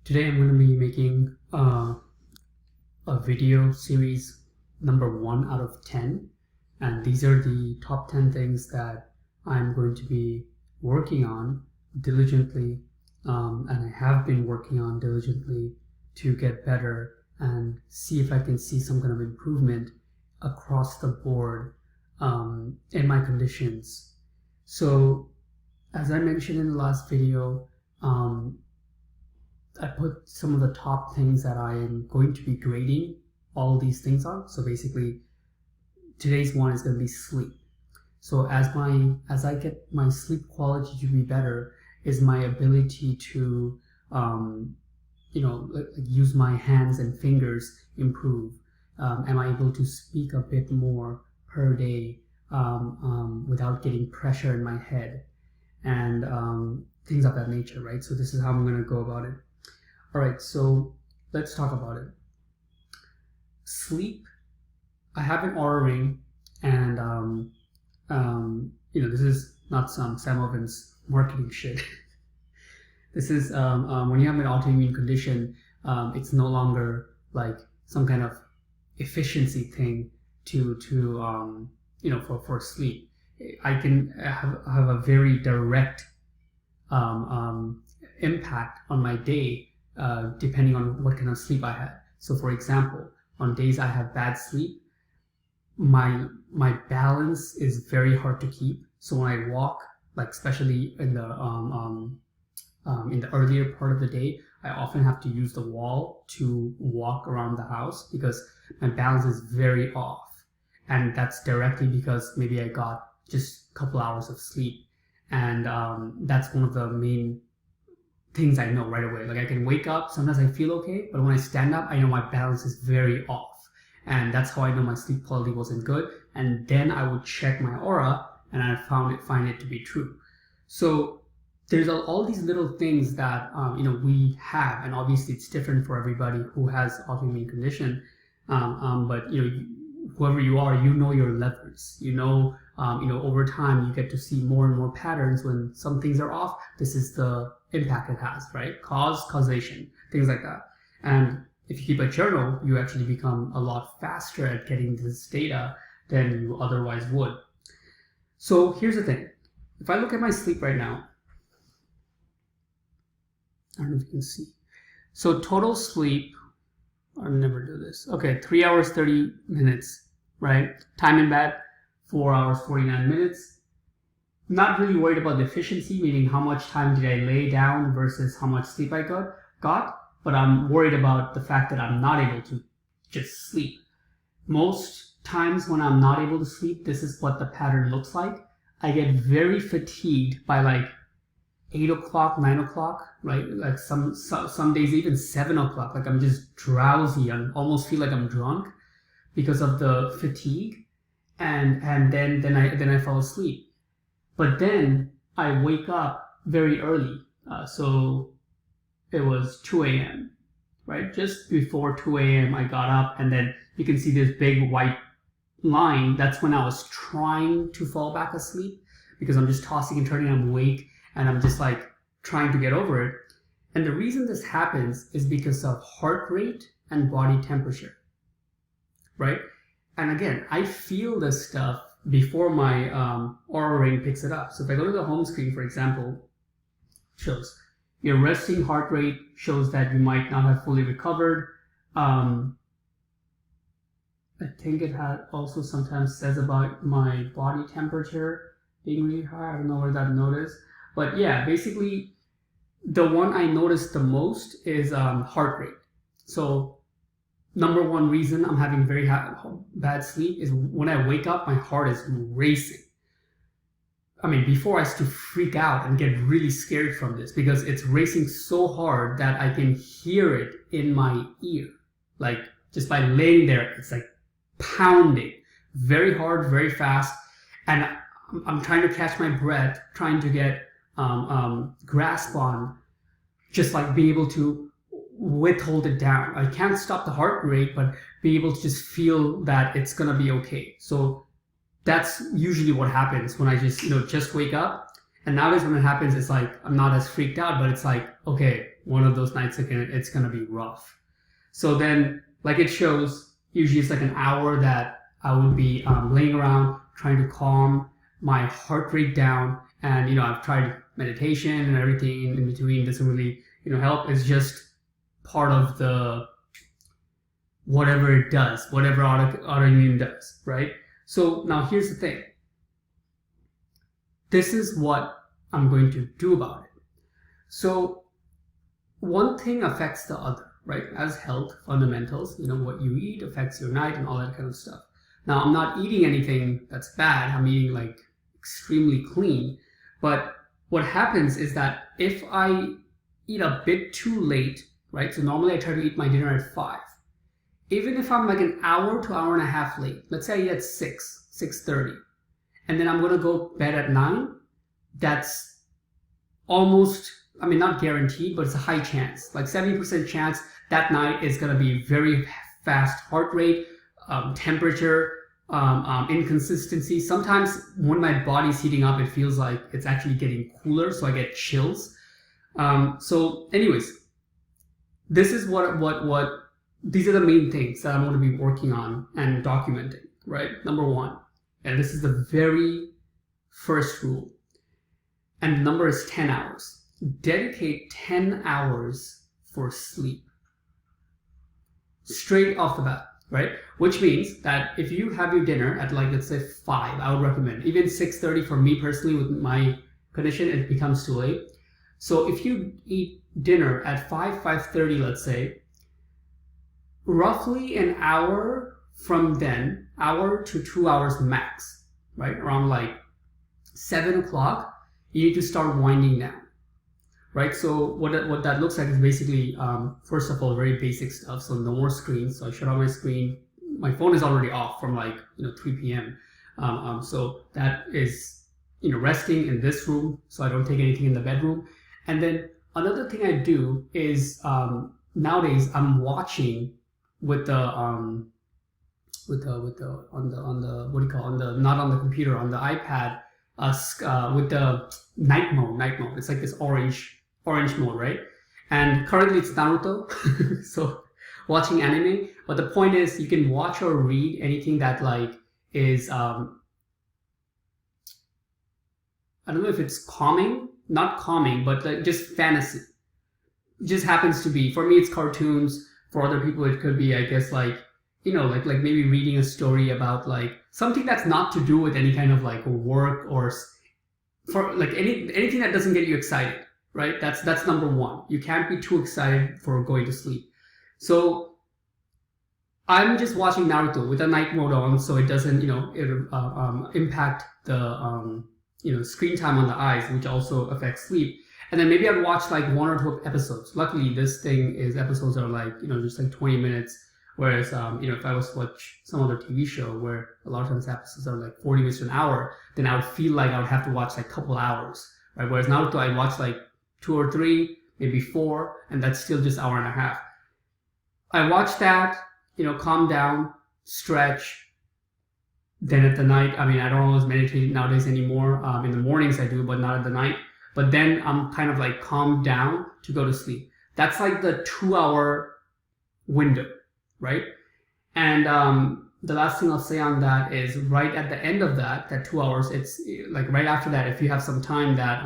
Today I'm going to be making a video series number 1 out of 10, and these are the top 10 things that I'm going to be working on diligently, and I have been working on diligently to get better and see if I can see some kind of improvement across the board in my conditions. So as I mentioned in the last video, I put some of the top things that I am going to be grading all these things on. So basically, today's one is going to be sleep. So as I get my sleep quality to be better, is my ability to use my hands and fingers improve? Am I able to speak a bit more per day without getting pressure in my head and things of that nature, right? So this is how I'm going to go about it. All right, so let's talk about it. Sleep. I have an Oura ring, and this is not some Sam Ovens marketing shit. This is when you have an autoimmune condition, it's no longer like some kind of efficiency thing for sleep. I can have a very direct impact on my day. Depending on what kind of sleep I had. So for example, on days I have bad sleep, my balance is very hard to keep. So when I walk, like especially in the earlier part of the day, I often have to use the wall to walk around the house because my balance is very off. And that's directly because maybe I got just a couple hours of sleep. And that's one of the main things I know right away. Like I can wake up, sometimes I feel okay, but when I stand up, I know my balance is very off. And that's how I know my sleep quality wasn't good. And then I would check my Oura, and I find it to be true. So there's all these little things that we have, and obviously it's different for everybody who has autoimmune condition. But whoever you are, you know your levers. Over time you get to see more and more patterns. When some things are off, this is the impact it has, right? Causation, things like that. And if you keep a journal, you actually become a lot faster at getting this data than you otherwise would. So here's the thing. If I look at my sleep right now, I don't know if you can see. So total sleep, I'll never do this. Okay, 3 hours, 30 minutes, right? Time in bed, 4 hours, 49 minutes. Not really worried about the efficiency, meaning how much time did I lay down versus how much sleep I got, but I'm worried about the fact that I'm not able to just sleep. Most times when I'm not able to sleep, this is what the pattern looks like. I get very fatigued by like 8 o'clock, 9 o'clock, right? Like some days even 7 o'clock. Like I'm just drowsy and almost feel like I'm drunk because of the fatigue, and then I fall asleep. But then I wake up very early. So it was 2 a.m., right? Just before 2 a.m. I got up, and then you can see this big white line. That's when I was trying to fall back asleep because I'm just tossing and turning. I'm awake and I'm just like trying to get over it. And the reason this happens is because of heart rate and body temperature, right? And again, I feel this stuff before my Oura ring picks it up. So if I go to the home screen, for example, shows your resting heart rate, shows that you might not have fully recovered. I think it also sometimes says about my body temperature being really high. I don't know where that note is. But yeah, basically the one I noticed the most is heart rate. So number one reason I'm having very bad sleep is when I wake up, my heart is racing. I mean, before I used to freak out and get really scared from this because it's racing so hard that I can hear it in my ear. Like just by laying there, it's like pounding very hard, very fast. And I'm trying to catch my breath, trying to get grasp on just like being able to withhold it down. I can't stop the heart rate, but be able to just feel that it's gonna be okay. So that's usually what happens when I just wake up. And nowadays when it happens, it's like I'm not as freaked out, but it's like, okay, one of those nights again, it's going to be rough. So then, like it shows, usually it's like an hour that I would be laying around trying to calm my heart rate down. And, I've tried meditation and everything in between. Doesn't really, help. It's just part of the whatever it does, whatever autoimmune does, right? So now here's the thing. This is what I'm going to do about it. So one thing affects the other, right? As health fundamentals, what you eat affects your night and all that kind of stuff. Now, I'm not eating anything that's bad. I'm eating like extremely clean. But what happens is that if I eat a bit too late, right? So normally I try to eat my dinner at 5. Even if I'm like an hour to hour and a half late, let's say I eat at 6:30, and then I'm going to go bed at 9, that's almost, not guaranteed, but it's a high chance, like 70% chance that night is going to be very fast heart rate, temperature, inconsistency. Sometimes when my body's heating up, it feels like it's actually getting cooler, so I get chills. So anyways, this is what these are the main things that I'm going to be working on and documenting, right? Number 1, and this is the very first rule, and the number is 10 hours. Dedicate 10 hours for sleep. Straight off the bat, right? Which means that if you have your dinner at like, let's say 5, I would recommend. Even 6:30 for me personally with my condition, it becomes too late. So if you eat dinner at 5:30, let's say, roughly an hour from then, hour to 2 hours max, right? Around like 7 o'clock, you need to start winding down, right? So what that looks like is basically, first of all, very basic stuff. So no more screens. So I shut off my screen. My phone is already off from like 3 p.m. So that is resting in this room, so I don't take anything in the bedroom. And then another thing I do is nowadays I'm watching with the on the what do you call it? On the, not on the computer, on the iPad, with the night mode. It's like this orange mode, right? And currently it's Naruto, so watching anime. But the point is, you can watch or read anything that like is I don't know if it's calming, not calming, but like just fantasy. It just happens to be, for me it's cartoons. For other people it could be, I guess, like like maybe reading a story about like something that's not to do with any kind of like work, or for like anything that doesn't get you excited, right? That's number 1. You can't be too excited for going to sleep. So I'm just watching Naruto with a night mode on, so it doesn't impact the screen time on the eyes, which also affects sleep. And then maybe I'd watch like 1 or 2 episodes. Luckily, this thing is, episodes are like, just like 20 minutes. Whereas, if I was to watch some other TV show where a lot of times episodes are like 40 minutes to an hour, then I would feel like I would have to watch like a couple hours, right? Whereas Naruto, I watch like 2 or 3, maybe 4, and that's still just hour and a half. I watch that, calm down, stretch. Then at the night, I don't always meditate nowadays anymore. In the mornings I do, but not at the night. But then I'm kind of like calmed down to go to sleep. That's like the 2-hour window, right? And the last thing I'll say on that is, right at the end of that 2 hours, it's like right after that, if you have some time that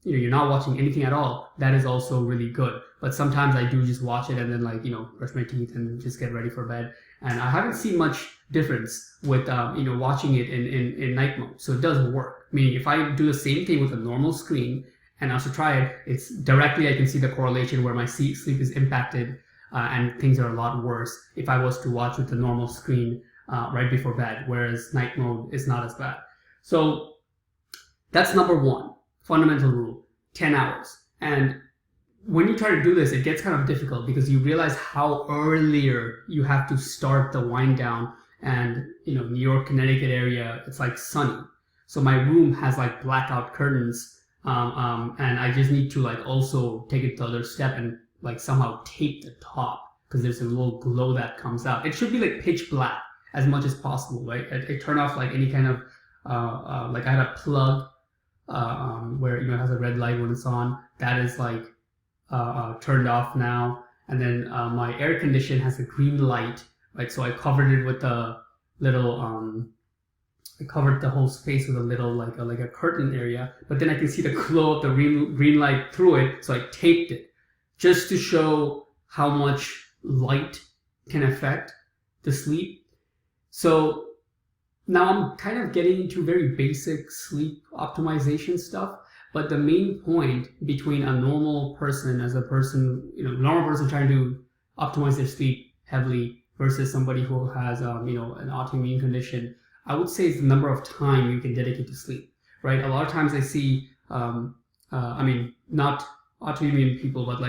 you're not watching anything at all, that is also really good. But sometimes I do just watch it and then like brush my teeth and just get ready for bed. And I haven't seen much difference with watching it in night mode. So it does work. Meaning if I do the same thing with a normal screen and also try it, it's directly, I can see the correlation where my sleep is impacted, and things are a lot worse if I was to watch with the normal screen right before bed, whereas night mode is not as bad. So that's number 1, fundamental rule, 10 hours. And when you try to do this, it gets kind of difficult because you realize how earlier you have to start the wind down. And New York, Connecticut area, it's like sunny. So my room has like blackout curtains, and I just need to like also take it the other step and like somehow tape the top, because there's a little glow that comes out. It should be like pitch black as much as possible, right? I turn off like any kind of like I had a plug where it has a red light when it's on. That is like turned off now, and then my air condition has a green light, right? So I covered it with a little I covered the whole space with a little like a curtain area, but then I can see the glow of the green light through it, so I taped it just to show how much light can affect the sleep. So now I'm kind of getting into very basic sleep optimization stuff, but the main point between a normal person as a person, normal person trying to optimize their sleep heavily versus somebody who has, an autoimmune condition, I would say it's the number of time you can dedicate to sleep, right? A lot of times I see, not autoimmune people, but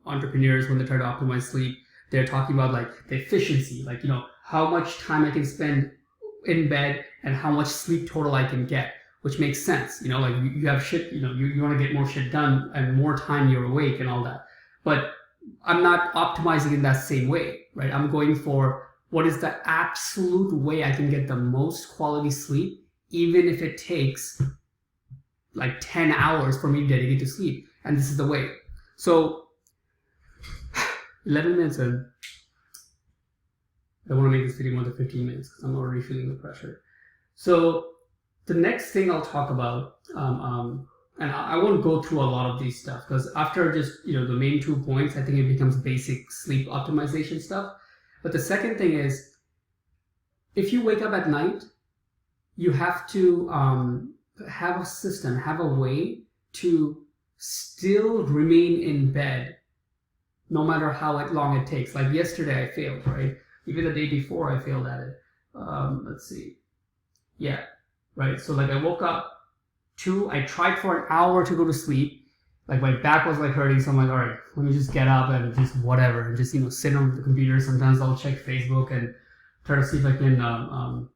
entrepreneurs, when they try to optimize sleep, they're talking about like the efficiency, like, how much time I can spend in bed and how much sleep total I can get, which makes sense. Like you have shit, you want to get more shit done and more time you're awake and all that. But I'm not optimizing in that same way, right? I'm going for what is the absolute way I can get the most quality sleep, even if it takes like 10 hours for me to dedicate to sleep. And this is the way. So 11 minutes in. I want to make this video more than 15 minutes because I'm already feeling the pressure. So the next thing I'll talk about, and I won't go through a lot of these stuff because after just, the main 2 points, I think it becomes basic sleep optimization stuff. But the second thing is, if you wake up at night, you have to have a system, have a way to still remain in bed no matter how long it takes. Like yesterday I failed, right? Even the day before I failed at it. Let's see. Yeah, right. So like I woke up, I tried for an hour to go to sleep. Like my back was like hurting, so I'm like, all right, let me just get up and just whatever, and just sit on the computer. Sometimes I'll check Facebook and try to see if I can.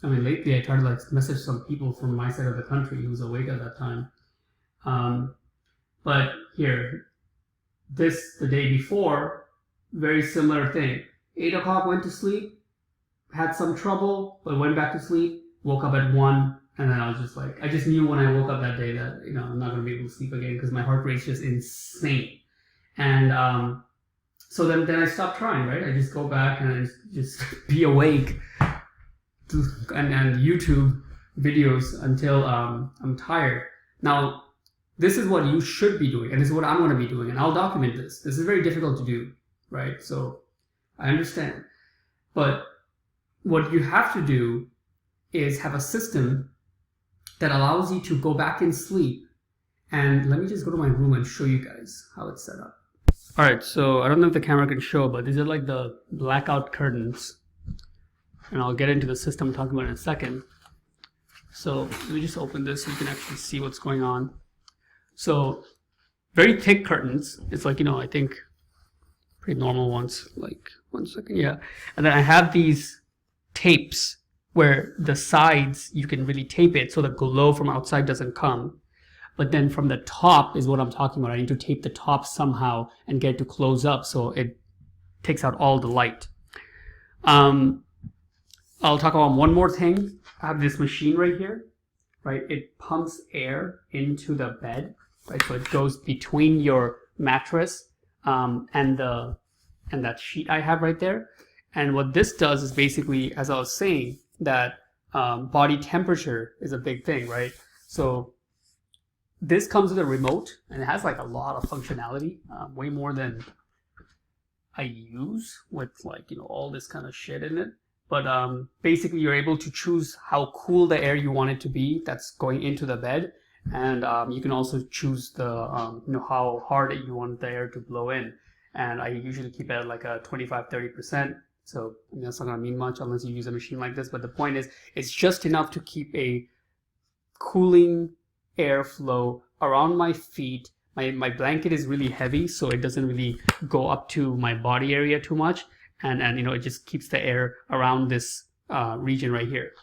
Lately I tried to like message some people from my side of the country who's awake at that time. But here, the day before, very similar thing. 8 o'clock went to sleep, had some trouble, but went back to sleep. Woke up at 1. And then I was just like, I just knew when I woke up that day that, I'm not going to be able to sleep again because my heart rate's just insane. And so then I stopped trying, right? I just go back and I just be awake and YouTube videos until I'm tired. Now, this is what you should be doing, and this is what I'm going to be doing, and I'll document this. This is very difficult to do, right? So I understand. But what you have to do is have a system that allows you to go back and sleep. And let me just go to my room and show you guys how it's set up. All right, so I don't know if the camera can show, but these are like the blackout curtains. And I'll get into the system I'm talking about in a second. So let me just open this so you can actually see what's going on. So very thick curtains. It's like, I think pretty normal ones. Like 1 second, yeah. And then I have these tapes where the sides, you can really tape it so the glow from outside doesn't come. But then from the top is what I'm talking about. I need to tape the top somehow and get it to close up so it takes out all the light. I'll talk about one more thing. I have this machine right here, right? It pumps air into the bed, right? So it goes between your mattress and that sheet I have right there. And what this does is basically, as I was saying, that body temperature is a big thing, right? So this comes with a remote, and it has like a lot of functionality, way more than I use with all this kind of shit in it. But basically you're able to choose how cool the air you want it to be that's going into the bed. And you can also choose the how hard you want the air to blow in. And I usually keep it at like a 25-30%. So that's not going to mean much unless you use a machine like this. But the point is, it's just enough to keep a cooling airflow around my feet. My blanket is really heavy, so it doesn't really go up to my body area too much. And it just keeps the air around this region right here.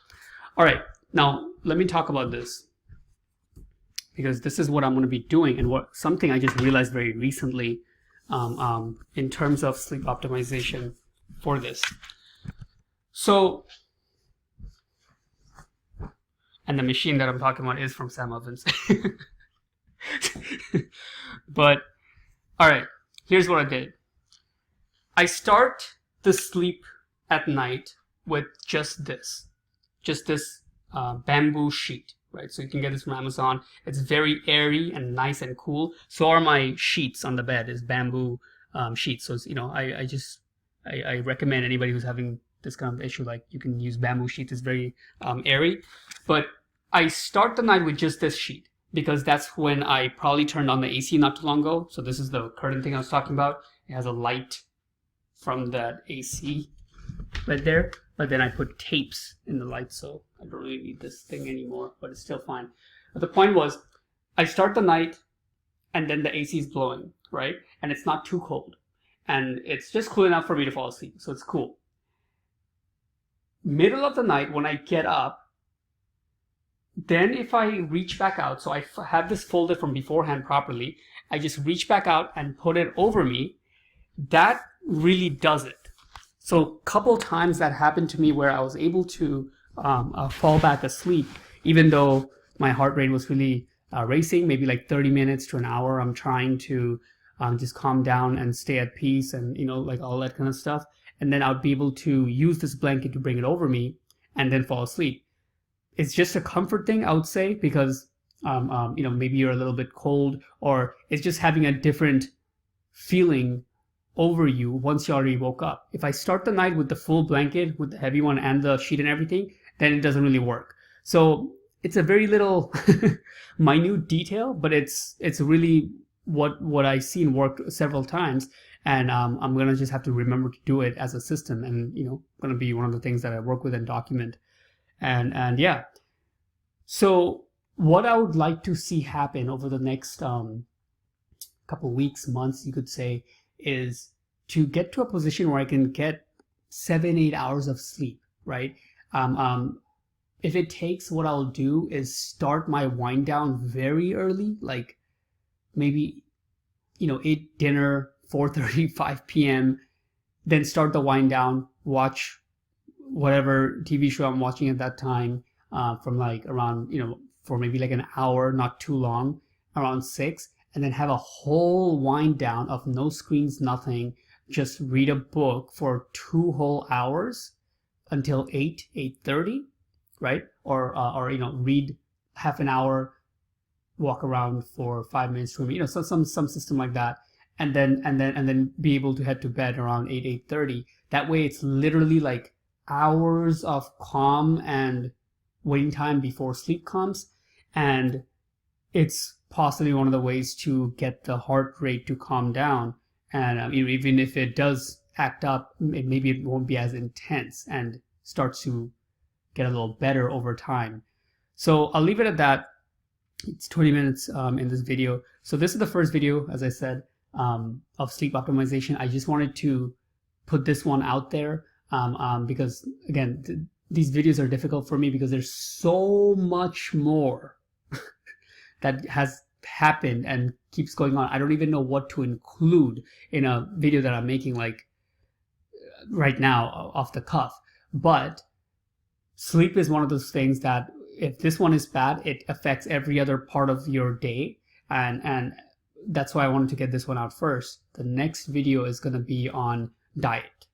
All right, now let me talk about this, because this is what I'm going to be doing, and something I just realized very recently in terms of sleep optimization for this. So, and the machine that I'm talking about is from Sam Ovens. But all right, here's what I did. I start the sleep at night with just this bamboo sheet, right? So you can get this from Amazon. It's very airy and nice and cool. So are my sheets on the bed is bamboo sheets. So it's, I recommend anybody who's having this kind of issue, like you can use bamboo sheets. It's very airy. But I start the night with just this sheet because that's when I probably turned on the AC not too long ago. So this is the curtain thing I was talking about. It has a light from that AC right there, but then I put tapes in the light, so I don't really need this thing anymore, but it's still fine. But the point was, I start the night and then the AC is blowing, right? And it's not too cold. And it's just cool enough for me to fall asleep, so it's cool. Middle of the night, when I get up, then if I reach back out, so I have this folded from beforehand properly, I just reach back out and put it over me. That really does it. So a couple times that happened to me where I was able to fall back asleep, even though my heart rate was really racing, maybe like 30 minutes to an hour. I'm trying to just calm down and stay at peace and, like all that kind of stuff. And then I'll be able to use this blanket to bring it over me and then fall asleep. It's just a comfort thing, I would say, because, maybe you're a little bit cold, or it's just having a different feeling over you once you already woke up. If I start the night with the full blanket, with the heavy one and the sheet and everything, then it doesn't really work. So it's a very little minute detail, but it's really what I've seen work several times. And I'm going to just have to remember to do it as a system, and, going to be one of the things that I work with and document. And yeah. So what I would like to see happen over the next couple weeks, months, you could say, is to get to a position where I can get 7-8 hours of sleep, right? If it takes, what I'll do is start my wind down very early, like maybe, eat dinner, 4:30, 5 p.m., then start the wind down, watch whatever TV show I'm watching at that time, from like around, for maybe like an hour, not too long, around 6, and then have a whole wind down of no screens, nothing, just read a book for 2 whole hours until 8:30, right? Or read half an hour, walk around for 5 minutes, so some system like that, and then be able to head to bed around 8:30. That way it's literally like hours of calm and waiting time before sleep comes, and it's possibly one of the ways to get the heart rate to calm down. And even if it does act up, maybe it won't be as intense and starts to get a little better over time. So I'll leave it at that. It's 20 minutes in this video. So this is the first video, as I said, of sleep optimization. I just wanted to put this one out there because, again, these videos are difficult for me because there's so much more that has happened and keeps going on. I don't even know what to include in a video that I'm making, like right now, off the cuff. But sleep is one of those things that if this one is bad, it affects every other part of your day. And that's why I wanted to get this one out first. The next video is going to be on diet.